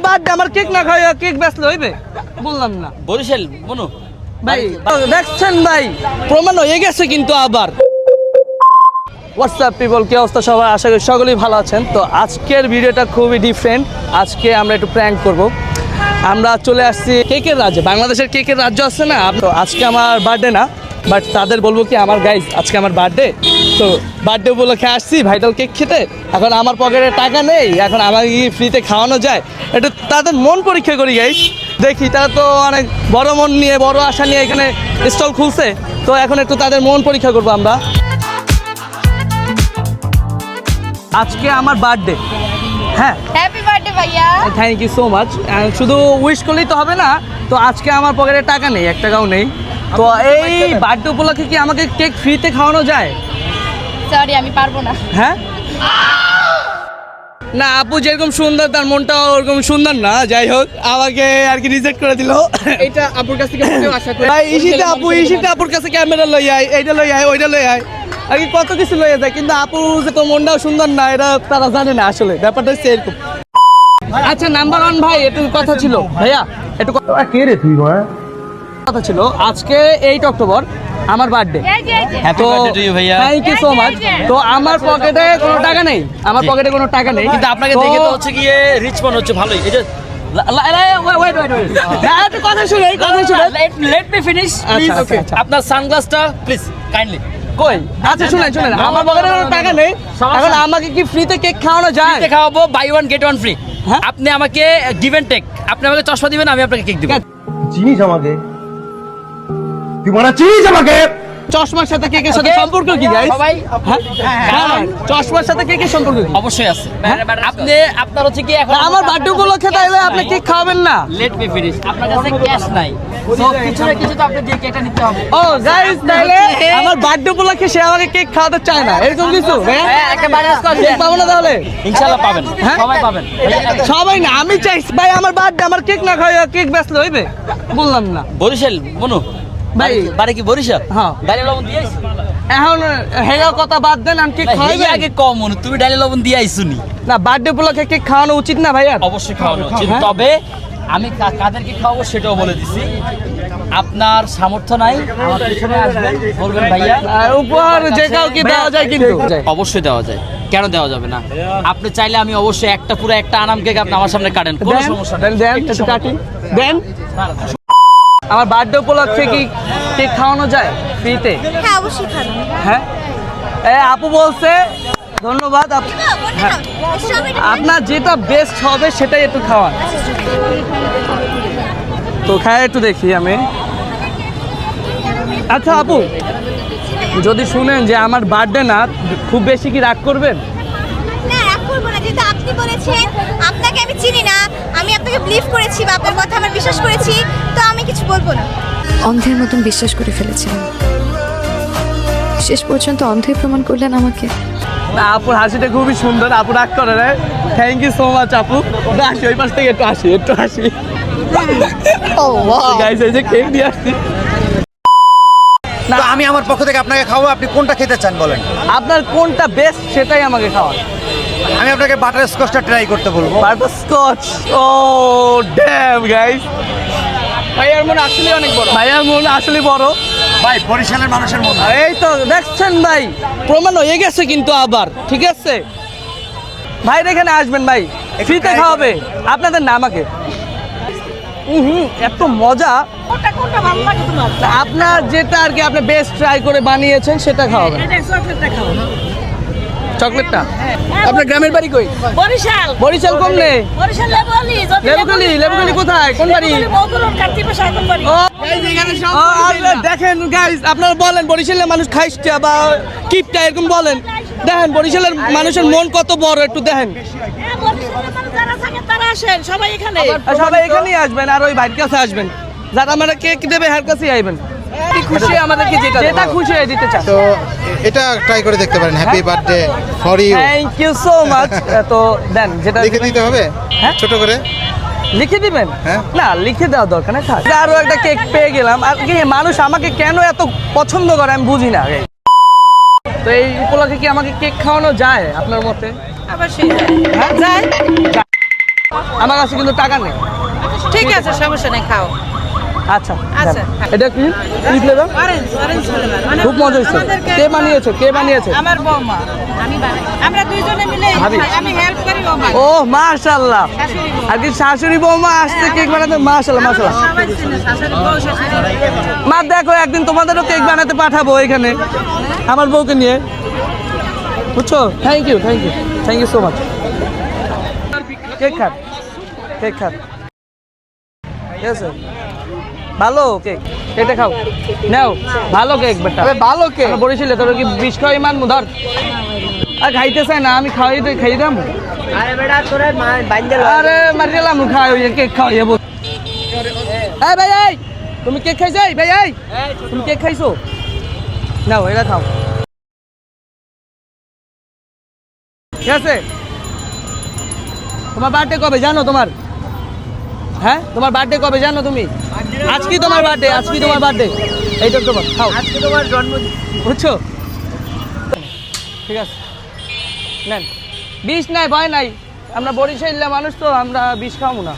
Birthday আমার cake না খাওয়া কেক বেচলে হইবে বললাম না বরিশাল মনু ভাই দেখছেন ভাই প্রমাণ হয়ে গেছে কিন্তু আবার হোয়াটসঅ্যাপ পিপল কি অবস্থা সবাই আশা করি সকলেই ভালো আছেন তো আজকের ভিডিওটা খুবই ডিফারেন্ট আজকে আমরা একটু প্র্যাঙ্ক করব আমরা চলে আসছি কেকের রাজ্যে বাংলাদেশের কেকের রাজ্য আছে না তো আজকে আমার বার্থডে না বাট তাদের বলবো কি আমার গাইজ আজকে আমার বার্থডে তো বার্থডে উপলক্ষে আসছি ভাইটাল কেক খেতে এখন আমার পকেটে টাকা নেই এখন আমাকে কি ফ্রিতে খাওয়ানো যায় একটু তাদের মন পরীক্ষা করি গাইজ দেখি তারা তো অনেক বড় মন নিয়ে বড় আশা নিয়ে এখানে স্টল খুলছে তো এখন একটু তাদের মন পরীক্ষা করবো আমরা আজকে আমার বার্থডে হ্যাঁ হ্যাপি বার্থডে ভাইয়া থ্যাংক ইউ সো মাচ শুধু উইশ করলেই তো হবে না তো আজকে আমার পকেটে টাকা নেই 1 টাকাও নেই তো এই বার্থডে উপলক্ষে কি আমাকে কেক ফ্রিতে খাওয়ানো যায় সরি আমি পারবো না হ্যাঁ না আপু যেরকম সুন্দর তার মনটাও ওরকম সুন্দর না যাই হোক আমাকে আর কি রিজেক্ট করে দিল এটা আপুর কাছ থেকে আশা করি ভাই ইশিতা আপুর কাছে ক্যামেরা লই আয় এইটা লই আয় ওইটা লই আয় আর কি কত কিছু লইয়া যায় কিন্তু আপু যে তো মনটাও সুন্দর না এটা তারা জানে না আসলে ব্যাপারটা হচ্ছে এরকম আচ্ছা নাম্বার 1 ভাই একটু কথা ছিল ভাইয়া একটু কে রে তুই কথা ছিল আজকে 8 অক্টোবর আমার birthday happy birthday to you ভাইয়া থ্যাংক ইউ সো মাচ তো আমার পকেটে কোনো টাকা নেই আমার পকেটে কোনো টাকা নেই কিন্তু আপনাকে দেখে তো হচ্ছে গিয়ে রিচ মনে হচ্ছে ভালোই এই যে ওয়েট একটু কথা শুনে লেট মি ফিনিশ প্লিজ আচ্ছা, আচ্ছা। আপনার সানগ্লাসটা প্লিজ কাইন্ডলি কই আচ্ছা শুনেন আমার পকেটে কোনো টাকা নেই এখন আমাকে কি ফ্রিতে কেক খাওয়ানো যায় ফ্রিতে খাওয়াবো buy one get one free হ্যাঁ? আপনি আমাকে গিভ এন্ড টেক আপনি আমাকে চশমা দিবেন আমি আপনাকে কেক দিব চিনিস আমাকে তুই মানে চিনিস আমাকে চশমার সাথে কেকের সাথে Okay. সম্পর্ক কি গাইস সবাই হ্যাঁ চশমার সাথে কেকের সম্পর্ক কি অবশ্যই আছে আপনি আপনার হচ্ছে কি এখন আমার বার্থডে উপলক্ষে তাইলে আপনি কেক খাওয়াবেন না লেট মি ফিনিশ আপনার কাছে ক্যাশ নাই তো কিছু না কিছু তো আপনি দিয়ে কেকটা নিতে হবে ও গাইস তাইলে আমার বার্থডে উপলক্ষে সে আমাকে কেক খাওয়াতে চায় না এরকম কিছু হ্যাঁ একটা বানাস করে কেক পাবো না তাহলে ইনশাআল্লাহ পাবেন হ্যাঁ? সবাই পাবেন সবাই না আমি চাইছি ভাই আমার বার্থডে আমার কেক না খাওয়া কেক বেচলে হইবে বললাম না বরিশাল মনু ভাই। বাড়ি কি বরিশাল হ্যাঁ। ডাইলে লবণ দিয়ে আইছি এখন হেগা কথা বাদ দেন আমি কেক খাওয়াইবে আগে কম মনু তুমি ডাইলে লবণ দিয়ে আইছুনি না বার্থডে উপলক্ষে কেক খাওয়ানো উচিত না ভাইয়া অবশ্যই খাওয়ানো উচিত হ্যাঁ? তবে আমি কাদেরকে খাওয়াবো সেটাও বলে দিছি আপনার সামর্থ্য নাই আমার পিছনে আসবেন বলবেন ভাইয়া আর উপহার যে কাউকে দেওয়া যায় কিন্তু অবশ্যই দেওয়া যায় কেন দেওয়া যাবে না আপনি চাইলে আমি অবশ্যই পুরো একটা আনাম কেক আপনি আমার সামনে কাটেন কোনো সমস্যা নেই দেন একটু কাটি দেন আমার বার্থডে উপলক্ষে কি কেক খাওয়ানো যায় ফ্রিতে হ্যাঁ অবশ্যই খাবো হ্যাঁ আপু বলছে ধন্যবাদ হ্যাঁ আপনার যেটা বেস্ট হবে সেটাই একটু খাওয়ান তো খায় একটু দেখি আমি আচ্ছা আপু যদি শুনেন যে আমার বার্থডে না খুব বেশি কি রাগ করবেন না রাগ করবো না যেহেতু আপনি বলেছেন আপনাকে আমি চিনি না আমি আপনাকে বিলিভ করেছি বা আপনার কথা আমার বিশ্বাস করেছি তো আমি কিছু বলবো না অন্ধের মতন বিশ্বাস করে ফেলেছিলেন শেষ পর্যন্ত অন্ধই প্রমাণ করলেন আমাকে না আপুর হাসিটা খুবই সুন্দর আপু রাগ করে রে থ্যাংক ইউ সো মাচ আপু আসি ওই পাশ থেকে একটু আসি গাইস এই যে কেক দিয়ে আসছি তো আমি আমার পক্ষ থেকে আপনাকে খাওয়াবো আপনি কোনটা খেতে চান বলেন আপনার কোনটা বেস্ট সেটাই আমাকে খাওয়ান আমি আপনাকে বাটার স্কচটা ট্রাই করতে বলবো বাটারস্কচ ও ড্যাম গাইস ভাইয়ার মন আসলে অনেক বড় ভাইয়ার মন আসলে বড় ভাই বরিশালের মানুষের মন এই তো দেখছেন ভাই প্রমাণ হয়ে গেছে কিন্তু আবার ঠিক আছে ভাই এখানে আসবেন ভাই ফ্রিতে খাওয়াবে আপনাদের না আমাকে এত মজা আপনার যেটা আর কি আপনি বেস্ট ট্রাই করে বানিয়েছেন সেটা খাওয়াবেন চকলেটটা আপনার গ্রামের বাড়ি কই বরিশাল বরিশাল কমলে বরিশাল লেবুখালি কোথায় কোন বাড়ি ও আপনারা দেখেন গাইস আপনারা বলেন বরিশালের মানুষ খাইস্টা বা কিপটা এরকম বলেন দেখেন বরিশালের মানুষের মন কত বড় একটু দেখেন তারা আসেন সবাই এখানে আর সবাই এখানেই আসবেন আর ওই বাড়ির কাছে আসবেন যারা আমরা কেক দেবে হার কাছেই আইবেন কি খুশি আমাদেরকে যেটা খুশি হয়ে দিতে চান তো এটা ট্রাই করে দেখতে পারেন happy birthday for you thank you so much তো দেন যেটা লিখে দিতে হবে হ্যাঁ? ছোট করে লিখে দিবেন হ্যাঁ। না লিখে দেওয়া দরকার নেই থাক আরো একটা কেক পেয়ে গেলাম আর কি মানুষ আমাকে কেন এত পছন্দ করে আমি বুঝি না তো এই উপলক্ষে কি আমাকে কেক খাওয়ানো যায় আপনার মতে আবার সেই হ্যাঁ যায় আমার কাছে কিন্তু টাকা নেই। ঠিক আছে, সমস্যা নেই, খাও। আচ্ছা আচ্ছা, দেন। এটা কি কি ফ্লেভার? Orange flavour. খুব মজা হয়েছে। কে বানিয়েছে? কে বানিয়েছে? আমার বৌমা। আমি বানাই। আমরা দুইজনে মিলে ভাবি। আমি হেল্প করি, ও বানায়। ও মাশাআল্লাহ, শাশুড়ি বউ। আর কি শাশুড়ি বৌমা আসছে কেক বানাতে? মাশাআল্লাহ মাশাআল্লাহ। সবাই চিনে, শাশুড়ি বউ, শাশুড়ি। মা দেখো একদিন তোমাদেরও কেক বানাতে পাঠাবো এখানে আমার বউকে নিয়ে, বুঝছো? Thank you so much. Cake খান, কেক খান, ঠিক আছে? ভালো কেক, এটা খাও, নাও। ভালো কেক বেটা, ভালো কেক। বলেছিলে তোর কি বিষ খাওয়াই মানবো? ধর, আর খাইতে চাই না, আমি খাই দাম। আরে মারি দিলাম, খাই কেক খাওয়াই বল। এই ভাই এই, তুমি কেক খাইছো? এই ভাই এই, তুমি কেক খাইছো? নাও এটা খাও, ঠিক আছে? তোমার বার্থডে কবে জানো? তোমার হ্যাঁ, তোমার বার্থডে কবে জানো তুমি? আজকে তোমার বার্থডে, আজকে তোমার বার্থডে। এইটা তোমার খাও, আজকে তোমার জন্মদিন, বুঝছো? ঠিক আছে, নেন। বিষ নাই, ভয় নাই, আমরা বরিশালের মানুষ তো, আমরা বিষ খাবো না।